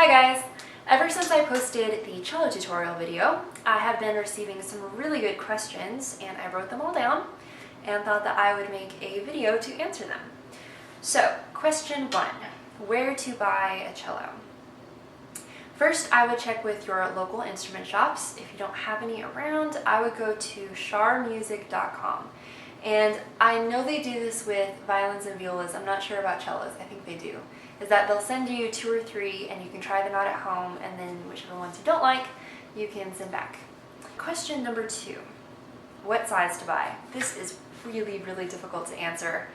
Hi guys! Ever since I posted the cello tutorial video, I have been receiving some really good questions and I wrote them all down and thought that I would make a video to answer them. So, question 1. Where to buy a cello? First, I would check with your local instrument shops. If you don't have any around, I would go to charmusic.com. And I know they do this with violins and violas. I'm not sure about cellos. I think they do. Is that they'll send you 2 or 3 and you can try them out at home, and then whichever ones you don't like, you can send back. Question number 2. What size to buy? This is really, really difficult to answer.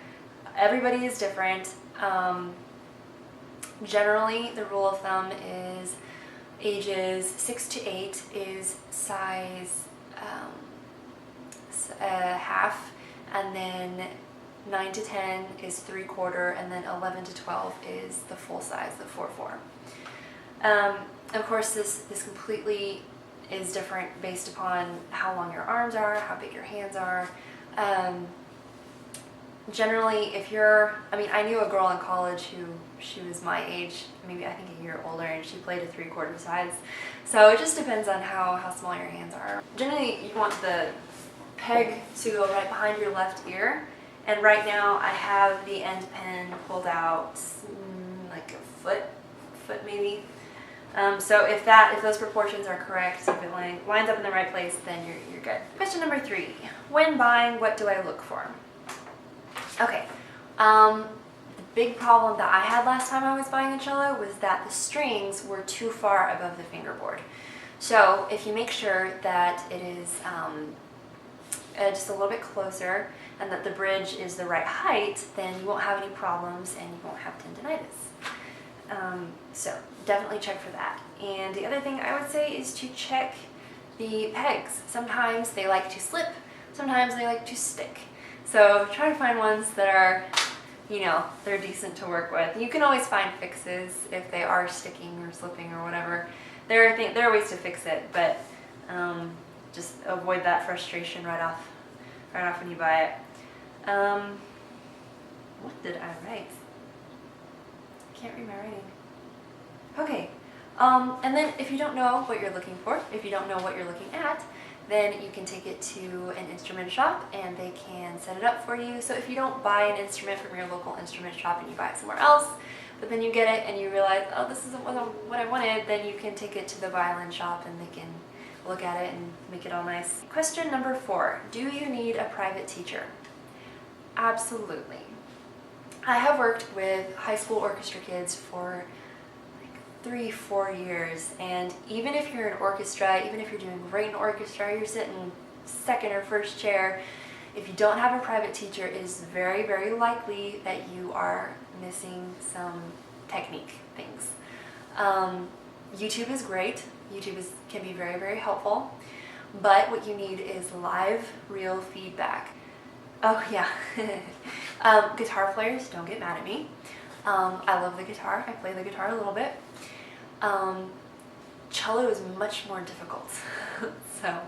Everybody is different. Generally, the rule of thumb is ages 6 to 8 is size half, and then 9 to 10 is 3/4, and then 11 to 12 is the full size, the 4/4. Of course, this completely is different based upon how long your arms are, how big your hands are. Generally, if you're, I knew a girl in college who, she was my age, maybe I think a year older, and she played a 3/4 size. So it just depends on how small your hands are. Generally, you want the peg to go right behind your left ear. And right now I have the end pin pulled out like a foot maybe. So if those proportions are correct, if it lines up in the right place, then you're good. Question number 3. When buying, what do I look for? Okay. The big problem that I had last time I was buying a cello was that the strings were too far above the fingerboard. So if you make sure that it is just a little bit closer and that the bridge is the right height, then you won't have any problems and you won't have tendinitis. So definitely check for that. And the other thing I would say is to check the pegs. Sometimes they like to slip, sometimes they like to stick. So try to find ones that are, they're decent to work with. You can always find fixes if they are sticking or slipping or whatever. There are ways to fix it, but just avoid that frustration right off when you buy it. What did I write? I can't read my writing. Okay, and then if you don't know what you're looking for, if you don't know what you're looking at, then you can take it to an instrument shop and they can set it up for you. So if you don't buy an instrument from your local instrument shop and you buy it somewhere else, but then you get it and you realize, oh, this isn't what I wanted, then you can take it to the violin shop and they can look at it and make it all nice. Question number 4. Do you need a private teacher? Absolutely. I have worked with high school orchestra kids for like 3-4 years, and even if you're in orchestra, even if you're doing great in orchestra, you're sitting second or first chair, if you don't have a private teacher, it is very, very likely that you are missing some technique things. YouTube is great. YouTube can be very, very helpful, but what you need is live, real feedback. Oh yeah, guitar players, don't get mad at me. I love the guitar. I play the guitar a little bit. Cello is much more difficult. So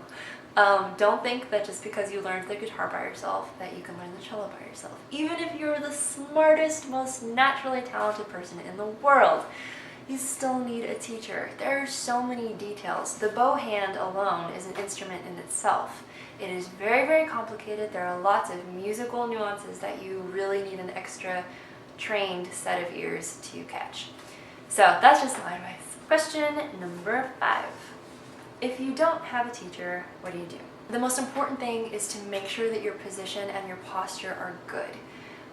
don't think that just because you learned the guitar by yourself that you can learn the cello by yourself. Even if you're the smartest, most naturally talented person in the world, you still need a teacher. There are so many details. The bow hand alone is an instrument in itself. It is very, very complicated. There are lots of musical nuances that you really need an extra trained set of ears to catch. So that's just my advice. Question number 5. If you don't have a teacher, what do you do? The most important thing is to make sure that your position and your posture are good,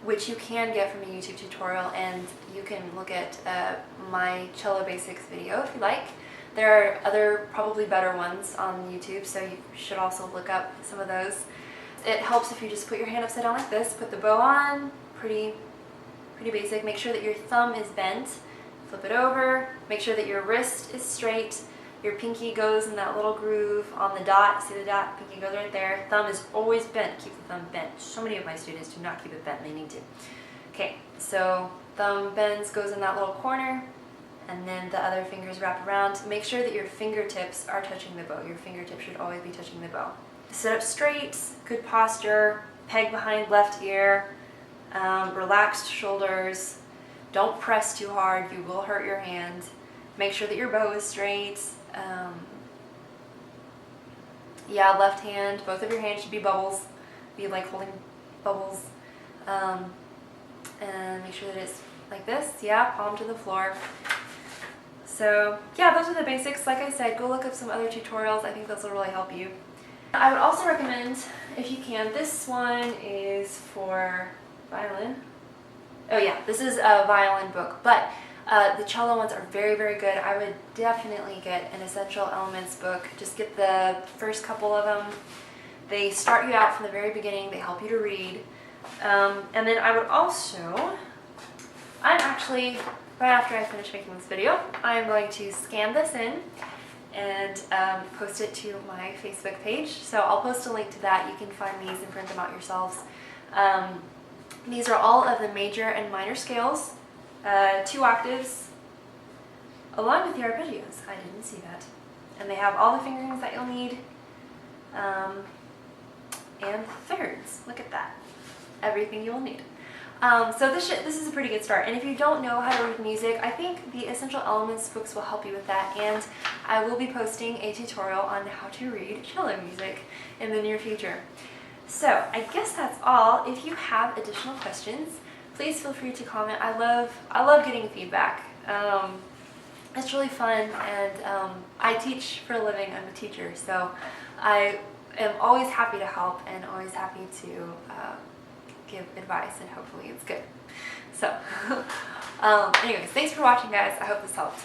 which you can get from a YouTube tutorial, and you can look at my cello basics video if you like. There are other probably better ones on YouTube, so you should also look up some of those. It helps if you just put your hand upside down like this, put the bow on, pretty basic. Make sure that your thumb is bent, flip it over, make sure that your wrist is straight, your pinky goes in that little groove on the dot. See the dot? Pinky goes right there. Thumb is always bent. Keep the thumb bent. So many of my students do not keep it bent, and they need to. Okay, so thumb bends, goes in that little corner, and then the other fingers wrap around. Make sure that your fingertips are touching the bow. Your fingertips should always be touching the bow. Sit up straight, good posture, peg behind left ear, relaxed shoulders. Don't press too hard, you will hurt your hand. Make sure that your bow is straight. Yeah, left hand, both of your hands should be bubbles, be like holding bubbles. And make sure that it's like this, yeah, palm to the floor. So yeah, those are the basics. Like I said, go look up some other tutorials. I think those will really help you. I would also recommend, if you can, this one is for violin. Oh yeah, this is a violin book, but the cello ones are very, very good. I would definitely get an Essential Elements book. Just get the first couple of them. They start you out from the very beginning. They help you to read. And then I would also, I'm actually, right after I finish making this video, I'm going to scan this in and post it to my Facebook page. So I'll post a link to that. You can find these and print them out yourselves. These are all of the major and minor scales, 2 octaves, along with the arpeggios. I didn't see that. And they have all the fingerings that you'll need, and thirds. Look at that. Everything you will need. So this is a pretty good start. And if you don't know how to read music, I think the Essential Elements books will help you with that. And I will be posting a tutorial on how to read cello music in the near future. So I guess that's all. If you have additional questions, please feel free to comment. I love getting feedback. It's really fun, and I teach for a living. I'm a teacher, so I am always happy to help and always happy to give advice, and hopefully it's good. So anyways, thanks for watching, guys. I hope this helped.